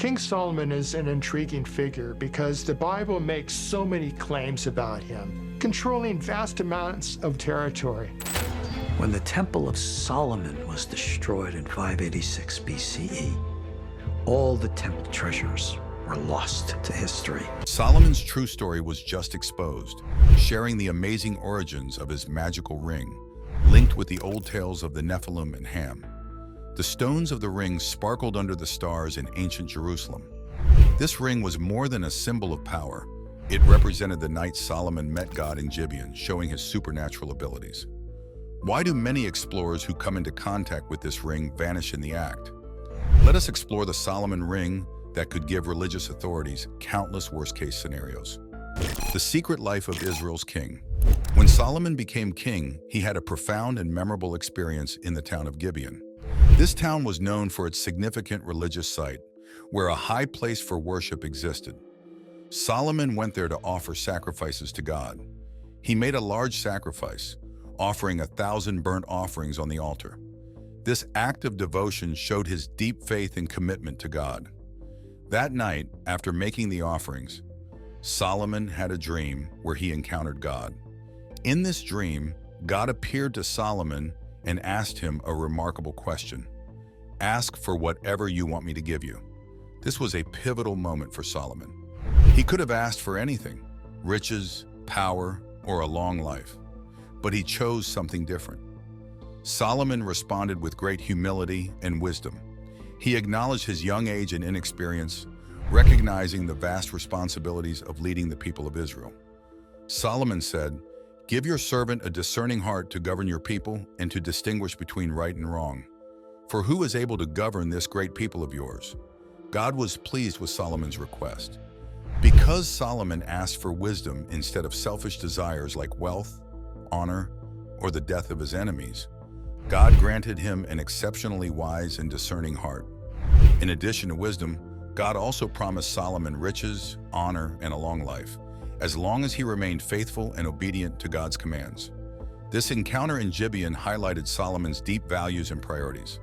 King Solomon is an intriguing figure because the Bible makes so many claims about him, controlling vast amounts of territory. When the Temple of Solomon was destroyed in 586 BCE, all the temple treasures were lost to history. Solomon's true story was just exposed, sharing the amazing origins of his magical ring, linked with the old tales of the Nephilim and Ham. The stones of the ring sparkled under the stars in ancient Jerusalem. This ring was more than a symbol of power. It represented the night Solomon met God in Gibeon, showing his supernatural abilities. Why do many explorers who come into contact with this ring vanish in the act? Let us explore the Solomon ring that could give religious authorities countless worst-case scenarios. The secret life of Israel's king. When Solomon became king, he had a profound and memorable experience in the town of Gibeon. This town was known for its significant religious site, where a high place for worship existed. Solomon went there to offer sacrifices to God. He made a large sacrifice, offering 1,000 burnt offerings on the altar. This act of devotion showed his deep faith and commitment to God. That night, after making the offerings, Solomon had a dream where he encountered God. In this dream, God appeared to Solomon and asked him a remarkable question. "Ask for whatever you want me to give you." This was a pivotal moment for Solomon. He could have asked for anything, riches, power, or a long life, but he chose something different. Solomon responded with great humility and wisdom. He acknowledged his young age and inexperience, recognizing the vast responsibilities of leading the people of Israel. Solomon said, "Give your servant a discerning heart to govern your people and to distinguish between right and wrong. For who is able to govern this great people of yours?" God was pleased with Solomon's request. Because Solomon asked for wisdom instead of selfish desires like wealth, honor, or the death of his enemies, God granted him an exceptionally wise and discerning heart. In addition to wisdom, God also promised Solomon riches, honor, and a long life, as long as he remained faithful and obedient to God's commands. This encounter in Gibeon highlighted Solomon's deep values and priorities.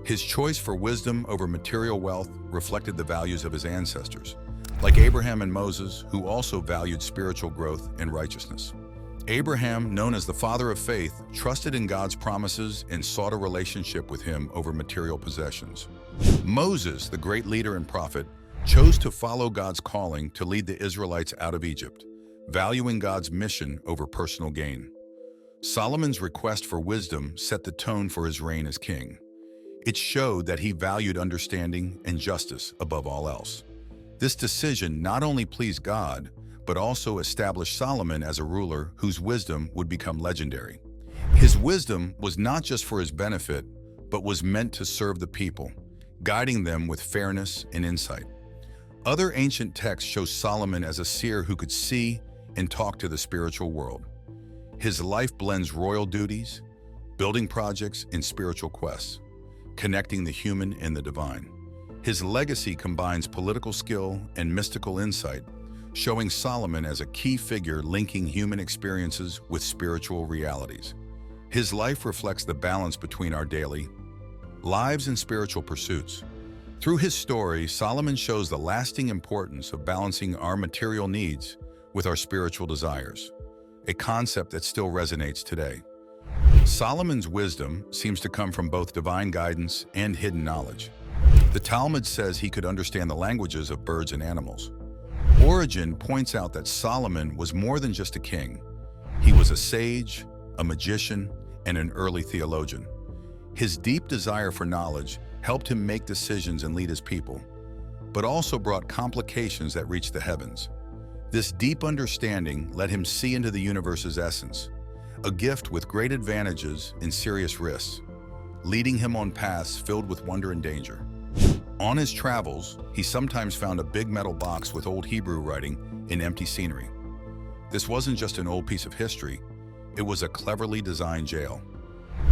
His choice for wisdom over material wealth reflected the values of his ancestors, like Abraham and Moses, who also valued spiritual growth and righteousness. Abraham, known as the father of faith, trusted in God's promises and sought a relationship with him over material possessions. Moses, the great leader and prophet, chose to follow God's calling to lead the Israelites out of Egypt, valuing God's mission over personal gain. Solomon's request for wisdom set the tone for his reign as king. It showed that he valued understanding and justice above all else. This decision not only pleased God, but also established Solomon as a ruler whose wisdom would become legendary. His wisdom was not just for his benefit, but was meant to serve the people, guiding them with fairness and insight. Other ancient texts show Solomon as a seer who could see and talk to the spiritual world. His life blends royal duties, building projects, and spiritual quests, connecting the human and the divine. His legacy combines political skill and mystical insight, showing Solomon as a key figure linking human experiences with spiritual realities. His life reflects the balance between our daily lives and spiritual pursuits. Through his story, Solomon shows the lasting importance of balancing our material needs with our spiritual desires, a concept that still resonates today. Solomon's wisdom seems to come from both divine guidance and hidden knowledge. The Talmud says he could understand the languages of birds and animals. Origen points out that Solomon was more than just a king. He was a sage, a magician, and an early theologian. His deep desire for knowledge helped him make decisions and lead his people, but also brought complications that reached the heavens. This deep understanding let him see into the universe's essence, a gift with great advantages and serious risks, leading him on paths filled with wonder and danger. On his travels, he sometimes found a big metal box with old Hebrew writing in empty scenery. This wasn't just an old piece of history, it was a cleverly designed jail.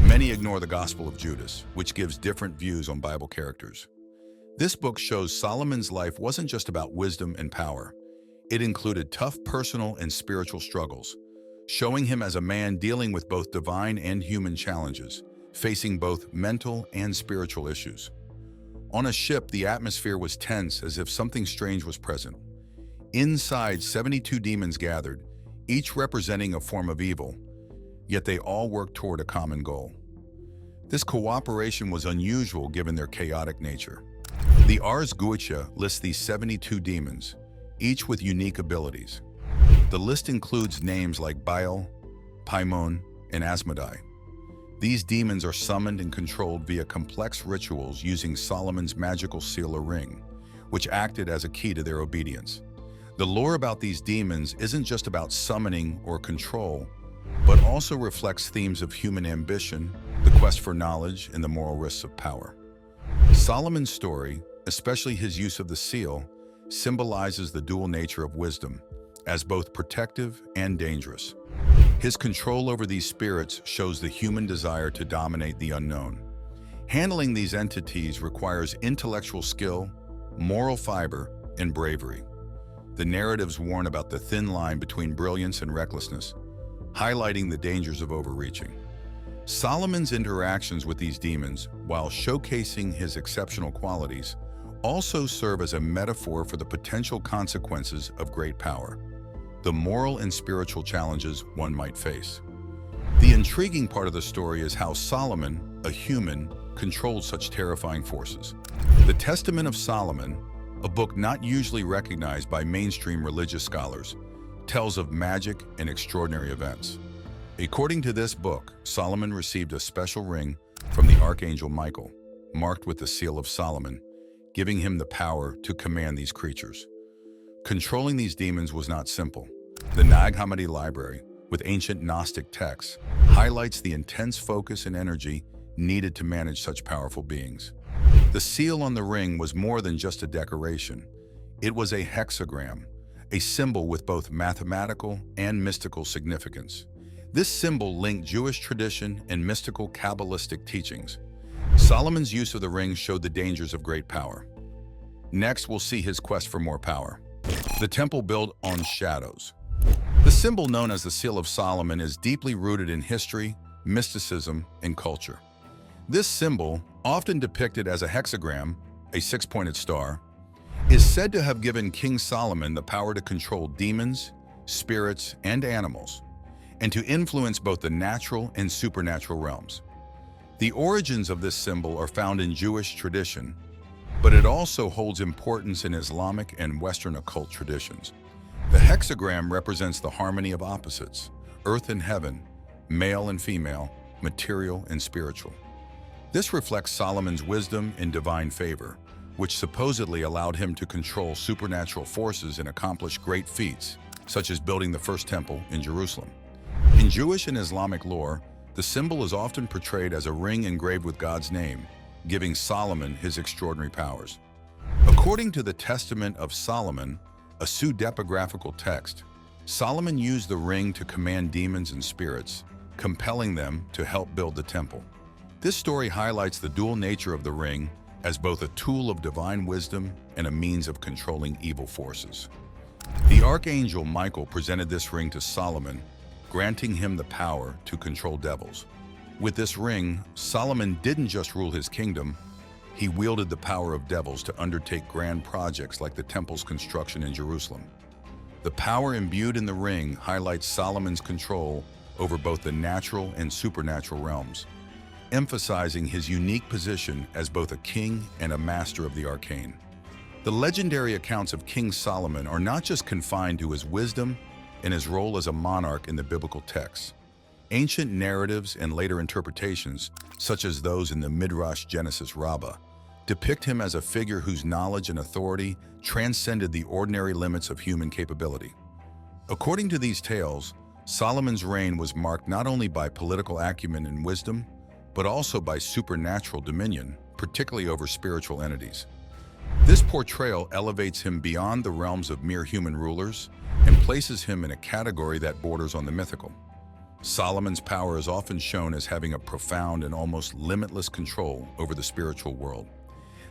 Many ignore the Gospel of Judas, which gives different views on Bible characters. This book shows Solomon's life wasn't just about wisdom and power. It included tough personal and spiritual struggles, showing him as a man dealing with both divine and human challenges, facing both mental and spiritual issues. On a ship, the atmosphere was tense as if something strange was present. Inside, 72 demons gathered, each representing a form of evil, yet they all worked toward a common goal. This cooperation was unusual given their chaotic nature. The Ars Goetia lists these 72 demons, each with unique abilities. The list includes names like Baal, Paimon, and Asmodai. These demons are summoned and controlled via complex rituals using Solomon's magical seal or ring, which acted as a key to their obedience. The lore about these demons isn't just about summoning or control, but also reflects themes of human ambition, the quest for knowledge, and the moral risks of power. Solomon's story, especially his use of the seal, symbolizes the dual nature of wisdom, as both protective and dangerous. His control over these spirits shows the human desire to dominate the unknown. Handling these entities requires intellectual skill, moral fiber, and bravery. The narratives warn about the thin line between brilliance and recklessness, highlighting the dangers of overreaching. Solomon's interactions with these demons, while showcasing his exceptional qualities, also serve as a metaphor for the potential consequences of great power, the moral and spiritual challenges one might face. The intriguing part of the story is how Solomon, a human, controlled such terrifying forces. The Testament of Solomon, a book not usually recognized by mainstream religious scholars, tells of magic and extraordinary events. According to this book, Solomon received a special ring from the Archangel Michael, marked with the seal of Solomon, giving him the power to command these creatures. Controlling these demons was not simple. The Nag Hammadi library, with ancient Gnostic texts, highlights the intense focus and energy needed to manage such powerful beings. The seal on the ring was more than just a decoration. It was a hexagram, a symbol with both mathematical and mystical significance. This symbol linked Jewish tradition and mystical Kabbalistic teachings. Solomon's use of the ring showed the dangers of great power. Next, we'll see his quest for more power. The temple built on shadows. The symbol known as the Seal of Solomon is deeply rooted in history, mysticism, and culture. This symbol, often depicted as a hexagram, a six-pointed star, is said to have given King Solomon the power to control demons, spirits, and animals, and to influence both the natural and supernatural realms. The origins of this symbol are found in Jewish tradition, but it also holds importance in Islamic and Western occult traditions. The hexagram represents the harmony of opposites, earth and heaven, male and female, material and spiritual. This reflects Solomon's wisdom and divine favor, which supposedly allowed him to control supernatural forces and accomplish great feats, such as building the first temple in Jerusalem. In Jewish and Islamic lore, the symbol is often portrayed as a ring engraved with God's name, giving Solomon his extraordinary powers. According to the Testament of Solomon, a pseudepigraphical text, Solomon used the ring to command demons and spirits, compelling them to help build the temple. This story highlights the dual nature of the ring as both a tool of divine wisdom and a means of controlling evil forces. The Archangel Michael presented this ring to Solomon, granting him the power to control devils. With this ring, Solomon didn't just rule his kingdom, he wielded the power of devils to undertake grand projects like the temple's construction in Jerusalem. The power imbued in the ring highlights Solomon's control over both the natural and supernatural realms, emphasizing his unique position as both a king and a master of the arcane. The legendary accounts of King Solomon are not just confined to his wisdom and his role as a monarch in the biblical texts. Ancient narratives and later interpretations, such as those in the Midrash Genesis Rabbah, depict him as a figure whose knowledge and authority transcended the ordinary limits of human capability. According to these tales, Solomon's reign was marked not only by political acumen and wisdom, but also by supernatural dominion, particularly over spiritual entities. This portrayal elevates him beyond the realms of mere human rulers and places him in a category that borders on the mythical. Solomon's power is often shown as having a profound and almost limitless control over the spiritual world.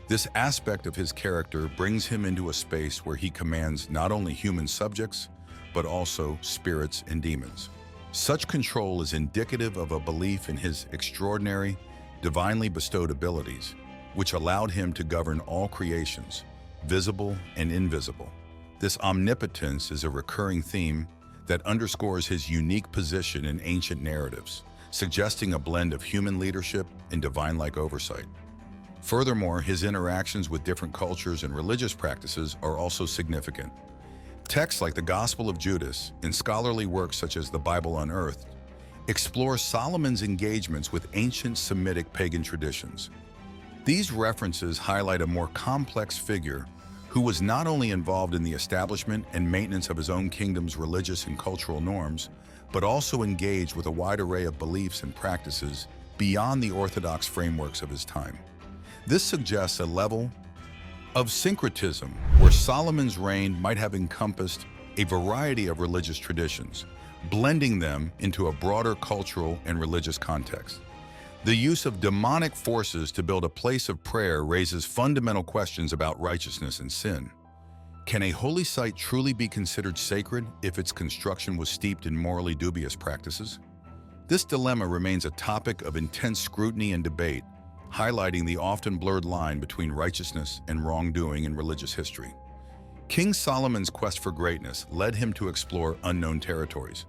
This aspect of his character brings him into a space where he commands not only human subjects, but also spirits and demons. Such control is indicative of a belief in his extraordinary, divinely bestowed abilities, which allowed him to govern all creations, visible and invisible. This omnipotence is a recurring theme that underscores his unique position in ancient narratives, suggesting a blend of human leadership and divine-like oversight. Furthermore, his interactions with different cultures and religious practices are also significant. Texts like the Gospel of Judas and scholarly works such as the Bible Unearthed explore Solomon's engagements with ancient Semitic pagan traditions. These references highlight a more complex figure who was not only involved in the establishment and maintenance of his own kingdom's religious and cultural norms, but also engaged with a wide array of beliefs and practices beyond the orthodox frameworks of his time. This suggests a level of syncretism where Solomon's reign might have encompassed a variety of religious traditions, blending them into a broader cultural and religious context. The use of demonic forces to build a place of prayer raises fundamental questions about righteousness and sin. Can a holy site truly be considered sacred if its construction was steeped in morally dubious practices? This dilemma remains a topic of intense scrutiny and debate, highlighting the often blurred line between righteousness and wrongdoing in religious history. King Solomon's quest for greatness led him to explore unknown territories.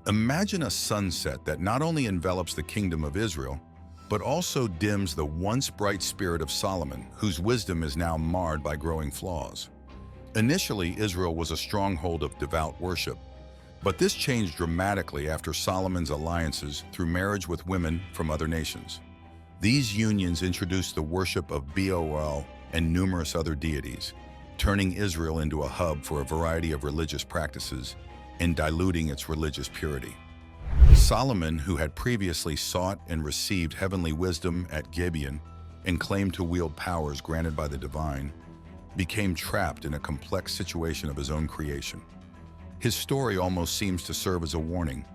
Imagine a sunset that not only envelops the kingdom of Israel, but also dims the once bright spirit of Solomon, whose wisdom is now marred by growing flaws. Initially, Israel was a stronghold of devout worship, but this changed dramatically after Solomon's alliances through marriage with women from other nations. These unions introduced the worship of Baal and numerous other deities, turning Israel into a hub for a variety of religious practices and diluting its religious purity. Solomon, who had previously sought and received heavenly wisdom at Gibeon and claimed to wield powers granted by the divine, became trapped in a complex situation of his own creation. His story almost seems to serve as a warning,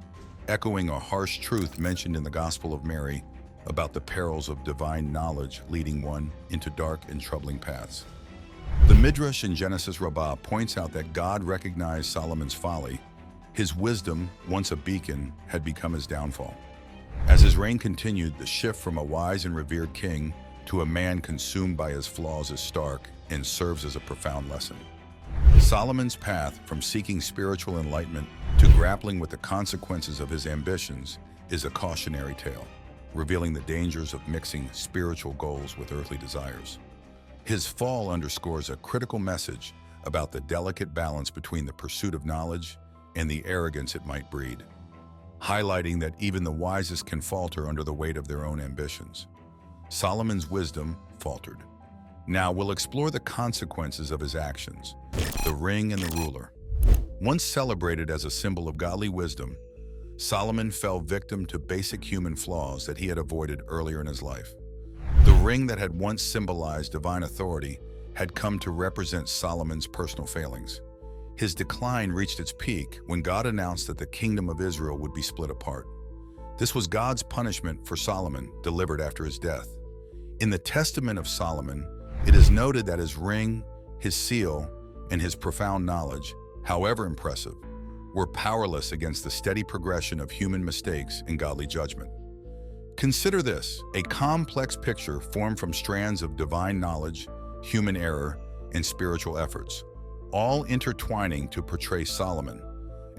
echoing a harsh truth mentioned in the Gospel of Mary about the perils of divine knowledge leading one into dark and troubling paths. The Midrash in Genesis Rabbah points out that God recognized Solomon's folly. His wisdom, once a beacon, had become his downfall. As his reign continued, the shift from a wise and revered king to a man consumed by his flaws is stark and serves as a profound lesson. Solomon's path from seeking spiritual enlightenment to grappling with the consequences of his ambitions is a cautionary tale, revealing the dangers of mixing spiritual goals with earthly desires. His fall underscores a critical message about the delicate balance between the pursuit of knowledge and the arrogance it might breed, highlighting that even the wisest can falter under the weight of their own ambitions. Solomon's wisdom faltered. Now we'll explore the consequences of his actions. The ring and the ruler. Once celebrated as a symbol of godly wisdom, Solomon fell victim to basic human flaws that he had avoided earlier in his life. The ring that had once symbolized divine authority had come to represent Solomon's personal failings. His decline reached its peak when God announced that the kingdom of Israel would be split apart. This was God's punishment for Solomon, delivered after his death. In the Testament of Solomon, it is noted that his ring, his seal, and his profound knowledge, however impressive, were powerless against the steady progression of human mistakes and godly judgment. Consider this, a complex picture formed from strands of divine knowledge, human error, and spiritual efforts, all intertwining to portray Solomon,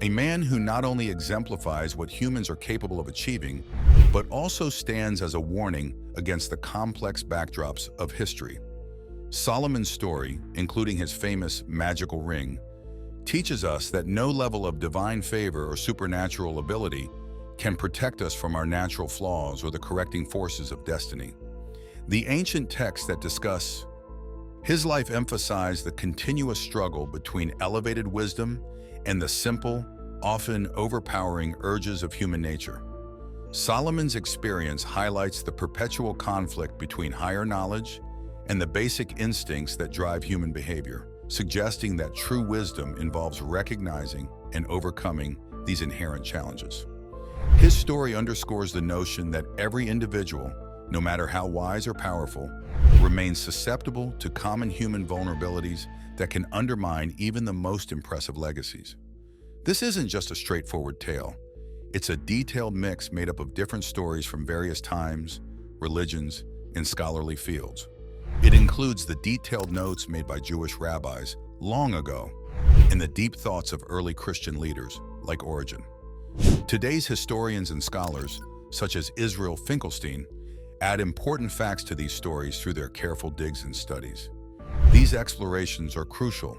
a man who not only exemplifies what humans are capable of achieving, but also stands as a warning against the complex backdrops of history. Solomon's story, including his famous magical ring, teaches us that no level of divine favor or supernatural ability can protect us from our natural flaws or the correcting forces of destiny. The ancient texts that discuss his life emphasize the continuous struggle between elevated wisdom and the simple, often overpowering urges of human nature. Solomon's experience highlights the perpetual conflict between higher knowledge and the basic instincts that drive human behavior, suggesting that true wisdom involves recognizing and overcoming these inherent challenges. His story underscores the notion that every individual, no matter how wise or powerful, remains susceptible to common human vulnerabilities that can undermine even the most impressive legacies. This isn't just a straightforward tale. It's a detailed mix made up of different stories from various times, religions, and scholarly fields. It includes the detailed notes made by Jewish rabbis long ago and the deep thoughts of early Christian leaders like Origen. Today's historians and scholars, such as Israel Finkelstein, add important facts to these stories through their careful digs and studies. These explorations are crucial.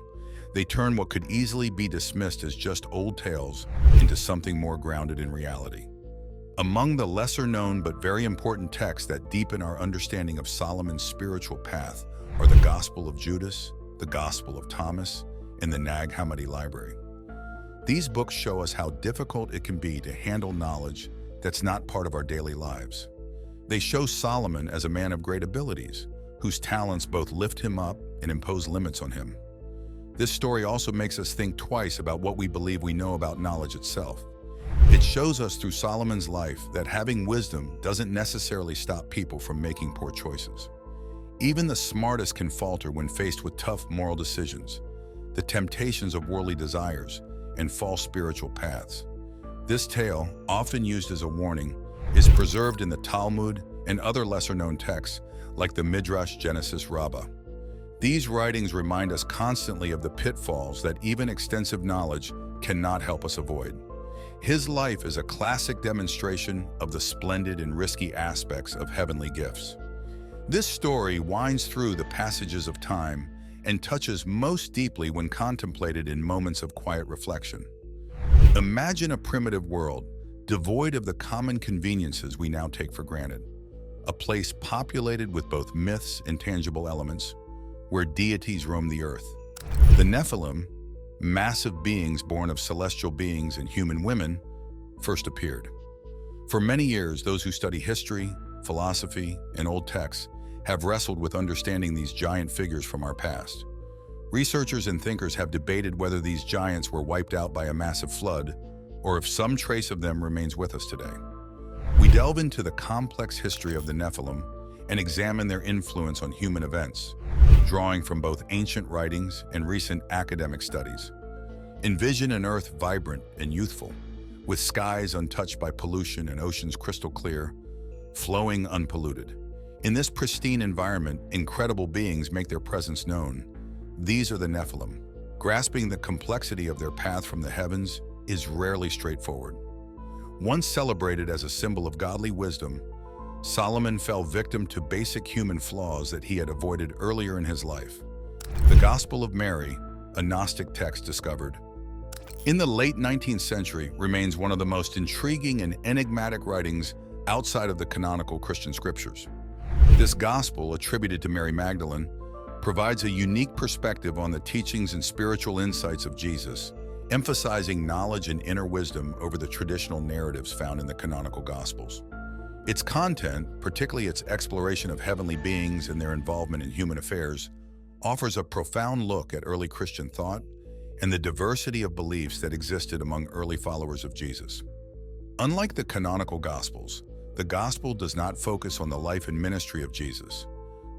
They turn what could easily be dismissed as just old tales into something more grounded in reality. Among the lesser-known but very important texts that deepen our understanding of Solomon's spiritual path are the Gospel of Judas, the Gospel of Thomas, and the Nag Hammadi Library. These books show us how difficult it can be to handle knowledge that's not part of our daily lives. They show Solomon as a man of great abilities, whose talents both lift him up and impose limits on him. This story also makes us think twice about what we believe we know about knowledge itself. It shows us through Solomon's life that having wisdom doesn't necessarily stop people from making poor choices. Even the smartest can falter when faced with tough moral decisions, the temptations of worldly desires, and false spiritual paths. This tale, often used as a warning, is preserved in the Talmud and other lesser-known texts like the Midrash Genesis Rabbah. These writings remind us constantly of the pitfalls that even extensive knowledge cannot help us avoid. His life is a classic demonstration of the splendid and risky aspects of heavenly gifts. This story winds through the passages of time and touches most deeply when contemplated in moments of quiet reflection. Imagine a primitive world, devoid of the common conveniences we now take for granted. A place populated with both myths and tangible elements, where deities roam the earth. The Nephilim, massive beings born of celestial beings and human women, first appeared. For many years, those who study history, philosophy, and old texts have wrestled with understanding these giant figures from our past. Researchers and thinkers have debated whether these giants were wiped out by a massive flood, or if some trace of them remains with us today. We delve into the complex history of the Nephilim and examine their influence on human events, drawing from both ancient writings and recent academic studies. Envision an Earth vibrant and youthful, with skies untouched by pollution and oceans crystal clear, flowing unpolluted. In this pristine environment, incredible beings make their presence known. These are the Nephilim. Grasping the complexity of their path from the heavens is rarely straightforward. Once celebrated as a symbol of godly wisdom, Solomon fell victim to basic human flaws that he had avoided earlier in his life. The Gospel of Mary, a Gnostic text discovered in the late 19th century, remains one of the most intriguing and enigmatic writings outside of the canonical Christian scriptures. This gospel, attributed to Mary Magdalene, provides a unique perspective on the teachings and spiritual insights of Jesus, emphasizing knowledge and inner wisdom over the traditional narratives found in the canonical Gospels. Its content, particularly its exploration of heavenly beings and their involvement in human affairs, offers a profound look at early Christian thought and the diversity of beliefs that existed among early followers of Jesus. Unlike the canonical Gospels, the Gospel does not focus on the life and ministry of Jesus,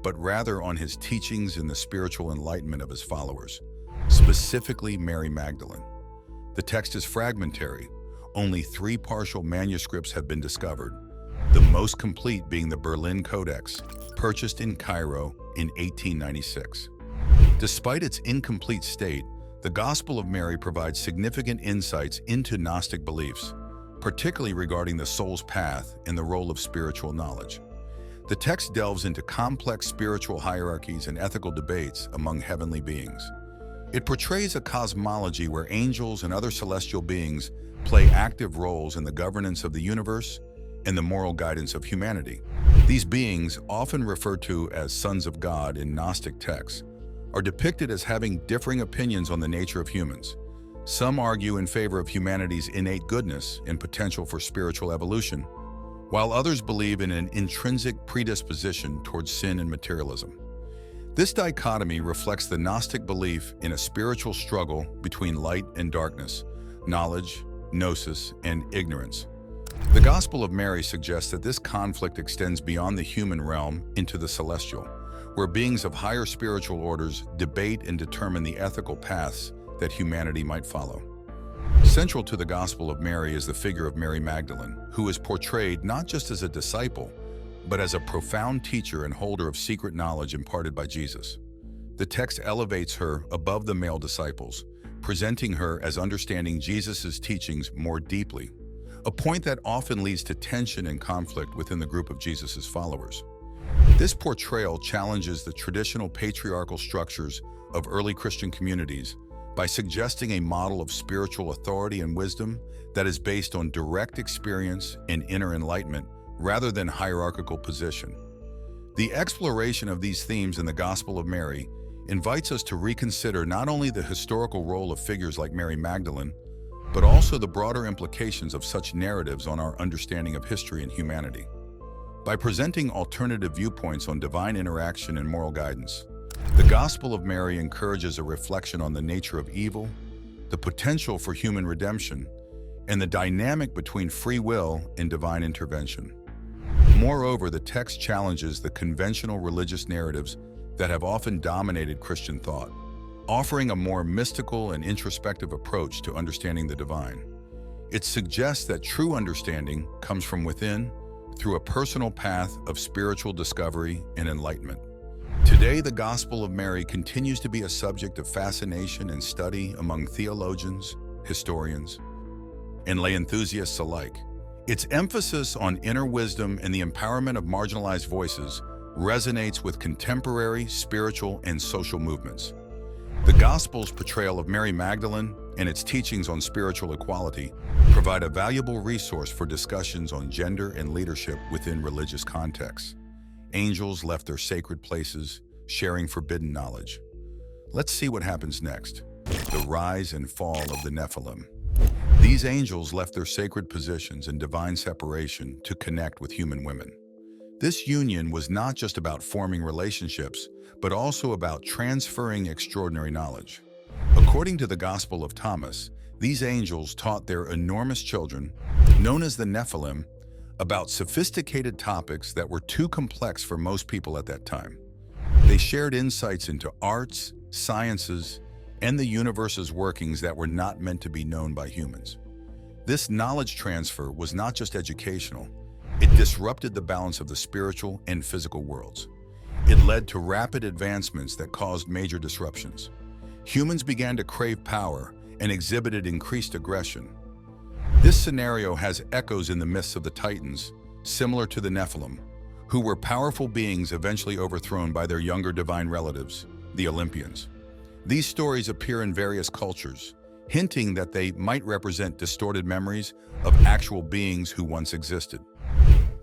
but rather on his teachings and the spiritual enlightenment of his followers, specifically Mary Magdalene. The text is fragmentary. Only 3 partial manuscripts have been discovered, the most complete being the Berlin Codex, purchased in Cairo in 1896. Despite its incomplete state, the Gospel of Mary provides significant insights into Gnostic beliefs, particularly regarding the soul's path and the role of spiritual knowledge. The text delves into complex spiritual hierarchies and ethical debates among heavenly beings. It portrays a cosmology where angels and other celestial beings play active roles in the governance of the universe and the moral guidance of humanity. These beings, often referred to as sons of God in Gnostic texts, are depicted as having differing opinions on the nature of humans. Some argue in favor of humanity's innate goodness and potential for spiritual evolution, while others believe in an intrinsic predisposition towards sin and materialism. This dichotomy reflects the Gnostic belief in a spiritual struggle between light and darkness, knowledge, gnosis, and ignorance. The Gospel of Mary suggests that this conflict extends beyond the human realm into the celestial, where beings of higher spiritual orders debate and determine the ethical paths that humanity might follow. Central to the Gospel of Mary is the figure of Mary Magdalene, who is portrayed not just as a disciple, but as a profound teacher and holder of secret knowledge imparted by Jesus. The text elevates her above the male disciples, presenting her as understanding Jesus' teachings more deeply, a point that often leads to tension and conflict within the group of Jesus' followers. This portrayal challenges the traditional patriarchal structures of early Christian communities by suggesting a model of spiritual authority and wisdom that is based on direct experience and inner enlightenment rather than hierarchical position. The exploration of these themes in the Gospel of Mary invites us to reconsider not only the historical role of figures like Mary Magdalene, but also the broader implications of such narratives on our understanding of history and humanity. By presenting alternative viewpoints on divine interaction and moral guidance, the Gospel of Mary encourages a reflection on the nature of evil, the potential for human redemption, and the dynamic between free will and divine intervention. Moreover, the text challenges the conventional religious narratives that have often dominated Christian thought, offering a more mystical and introspective approach to understanding the divine. It suggests that true understanding comes from within, through a personal path of spiritual discovery and enlightenment. Today, the Gospel of Mary continues to be a subject of fascination and study among theologians, historians, and lay enthusiasts alike. Its emphasis on inner wisdom and the empowerment of marginalized voices resonates with contemporary spiritual and social movements. The Gospel's portrayal of Mary Magdalene and its teachings on spiritual equality provide a valuable resource for discussions on gender and leadership within religious contexts. Angels left their sacred places, sharing forbidden knowledge. Let's see what happens next. The rise and fall of the Nephilim. These angels left their sacred positions and divine separation to connect with human women. This union was not just about forming relationships, but also about transferring extraordinary knowledge. According to the Gospel of Thomas, these angels taught their enormous children, known as the Nephilim, about sophisticated topics that were too complex for most people at that time. They shared insights into arts, sciences, and the universe's workings that were not meant to be known by humans. This knowledge transfer was not just educational, it disrupted the balance of the spiritual and physical worlds. It led to rapid advancements that caused major disruptions. Humans began to crave power and exhibited increased aggression. This scenario has echoes in the myths of the Titans, similar to the Nephilim, who were powerful beings eventually overthrown by their younger divine relatives, the Olympians. These stories appear in various cultures, hinting that they might represent distorted memories of actual beings who once existed.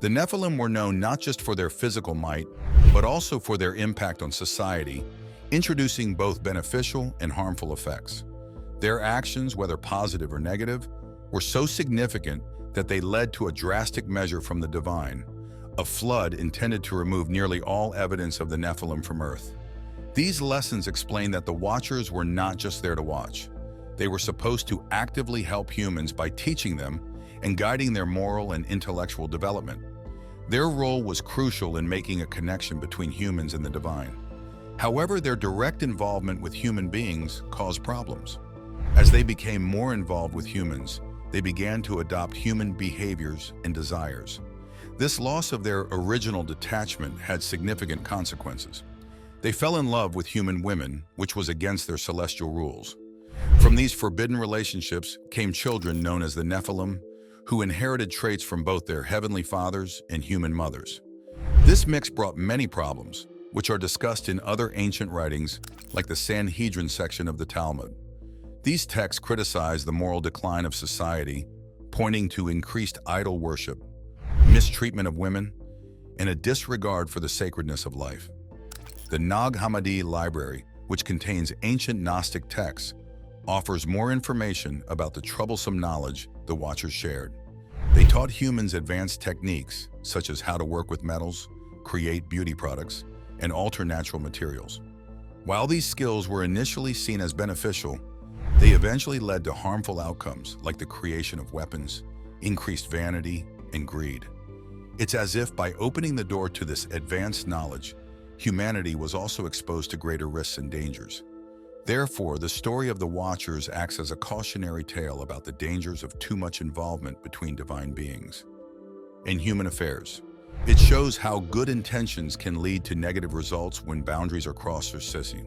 The Nephilim were known not just for their physical might, but also for their impact on society, introducing both beneficial and harmful effects. Their actions, whether positive or negative, were so significant that they led to a drastic measure from the divine, a flood intended to remove nearly all evidence of the Nephilim from Earth. These lessons explain that the Watchers were not just there to watch. They were supposed to actively help humans by teaching them and guiding their moral and intellectual development. Their role was crucial in making a connection between humans and the divine. However, their direct involvement with human beings caused problems. As they became more involved with humans, they began to adopt human behaviors and desires. This loss of their original detachment had significant consequences. They fell in love with human women, which was against their celestial rules. From these forbidden relationships came children known as the Nephilim, who inherited traits from both their heavenly fathers and human mothers. This mix brought many problems, which are discussed in other ancient writings like the Sanhedrin section of the Talmud. These texts criticize the moral decline of society, pointing to increased idol worship, mistreatment of women, and a disregard for the sacredness of life. The Nag Hammadi Library, which contains ancient Gnostic texts, offers more information about the troublesome knowledge the Watchers shared. They taught humans advanced techniques, such as how to work with metals, create beauty products, and alter natural materials. While these skills were initially seen as beneficial, they eventually led to harmful outcomes like the creation of weapons, increased vanity, and greed. It's as if by opening the door to this advanced knowledge, humanity was also exposed to greater risks and dangers. Therefore, the story of the Watchers acts as a cautionary tale about the dangers of too much involvement between divine beings. In human affairs, It shows how good intentions can lead to negative results when boundaries are crossed or sissing.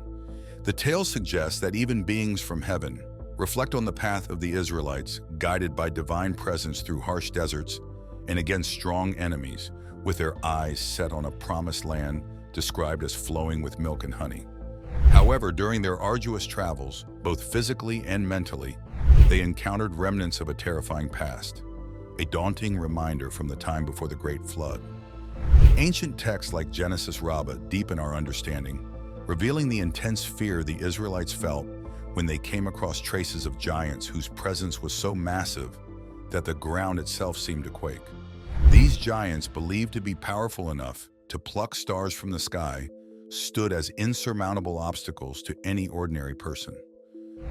The tale suggests that even beings from heaven reflect on the path of the Israelites, guided by divine presence through harsh deserts and against strong enemies, with their eyes set on a promised land described as flowing with milk and honey. However, during their arduous travels, both physically and mentally, they encountered remnants of a terrifying past, a daunting reminder from the time before the Great Flood. Ancient texts like Genesis Rabbah deepen our understanding, revealing the intense fear the Israelites felt when they came across traces of giants whose presence was so massive that the ground itself seemed to quake. These giants, believed to be powerful enough to pluck stars from the sky, stood as insurmountable obstacles to any ordinary person.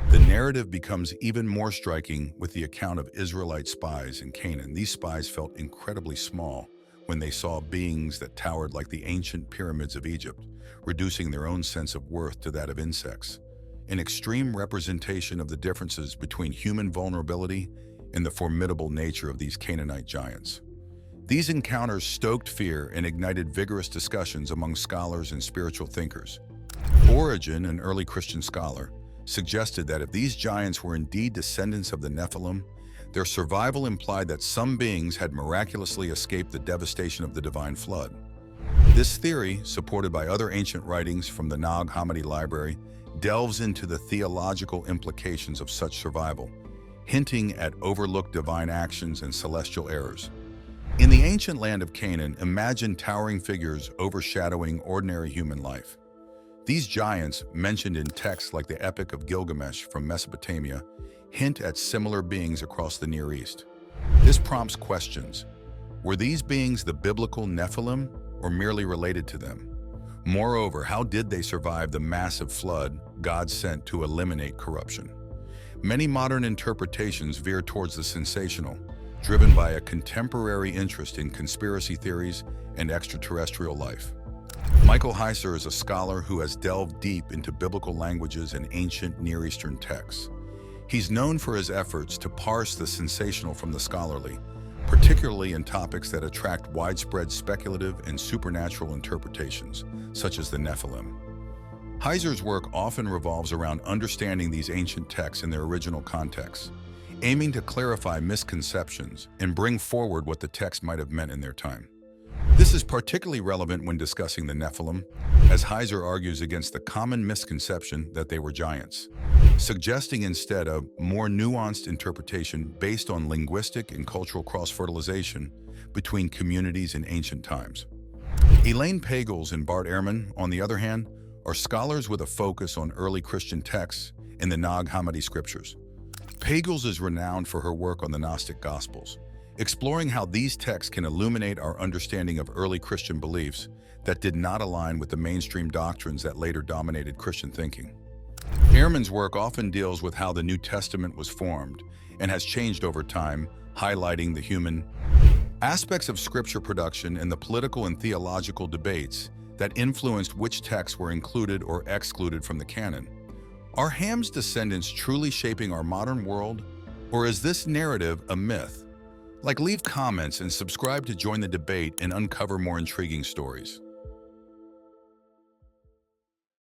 The narrative becomes even more striking with the account of Israelite spies in Canaan. These spies felt incredibly small when they saw beings that towered like the ancient pyramids of Egypt, reducing their own sense of worth to that of insects, an extreme representation of the differences between human vulnerability and the formidable nature of these Canaanite giants. These encounters stoked fear and ignited vigorous discussions among scholars and spiritual thinkers. Origen, an early Christian scholar, suggested that if these giants were indeed descendants of the Nephilim, their survival implied that some beings had miraculously escaped the devastation of the divine flood. This theory, supported by other ancient writings from the Nag Hammadi library, delves into the theological implications of such survival, hinting at overlooked divine actions and celestial errors. In the ancient land of Canaan, imagine towering figures overshadowing ordinary human life. These giants, mentioned in texts like the Epic of Gilgamesh from Mesopotamia, hint at similar beings across the Near East. This prompts questions. Were these beings the biblical Nephilim or merely related to them? Moreover, how did they survive the massive flood God sent to eliminate corruption? Many modern interpretations veer towards the sensational, driven by a contemporary interest in conspiracy theories and extraterrestrial life. Michael Heiser is a scholar who has delved deep into biblical languages and ancient Near Eastern texts. He's known for his efforts to parse the sensational from the scholarly, particularly in topics that attract widespread speculative and supernatural interpretations, such as the Nephilim. Heiser's work often revolves around understanding these ancient texts in their original context, aiming to clarify misconceptions and bring forward what the text might have meant in their time. This is particularly relevant when discussing the Nephilim, as Heiser argues against the common misconception that they were giants, suggesting instead a more nuanced interpretation based on linguistic and cultural cross-fertilization between communities in ancient times. Elaine Pagels and Bart Ehrman, on the other hand, are scholars with a focus on early Christian texts in the Nag Hammadi scriptures. Pagels is renowned for her work on the Gnostic Gospels, exploring how these texts can illuminate our understanding of early Christian beliefs that did not align with the mainstream doctrines that later dominated Christian thinking. Ehrman's work often deals with how the New Testament was formed and has changed over time, highlighting the human aspects of scripture production and the political and theological debates that influenced which texts were included or excluded from the canon. Are Ham's descendants truly shaping our modern world, or is this narrative a myth? Leave comments and subscribe to join the debate and uncover more intriguing stories.